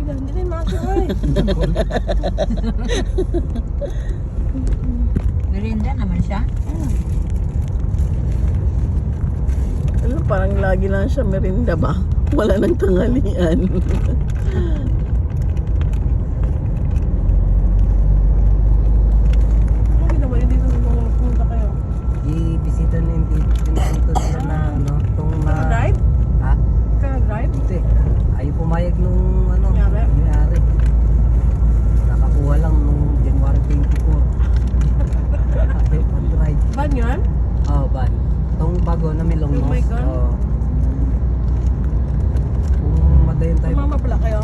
Hindi rin masok ay. Merinda naman siya. Ano, parang lagi lang siya merinda ba? Wala nang tanghalian. Ano ginawa yun dito nung punta kayo? I-bisita na yung dito nila na ano, itong Naka-drive? ha? Ka nag-drive? Hindi. Ayaw pumayag nung ano, Nangyari? nangyari. Nakakuha lang nung January 24. Ayaw pag-drive. Ban yun? Oh, ban. Itong bago na may long Oh my nose. God. Oh. Kung madayon tayo Mama pala kayo?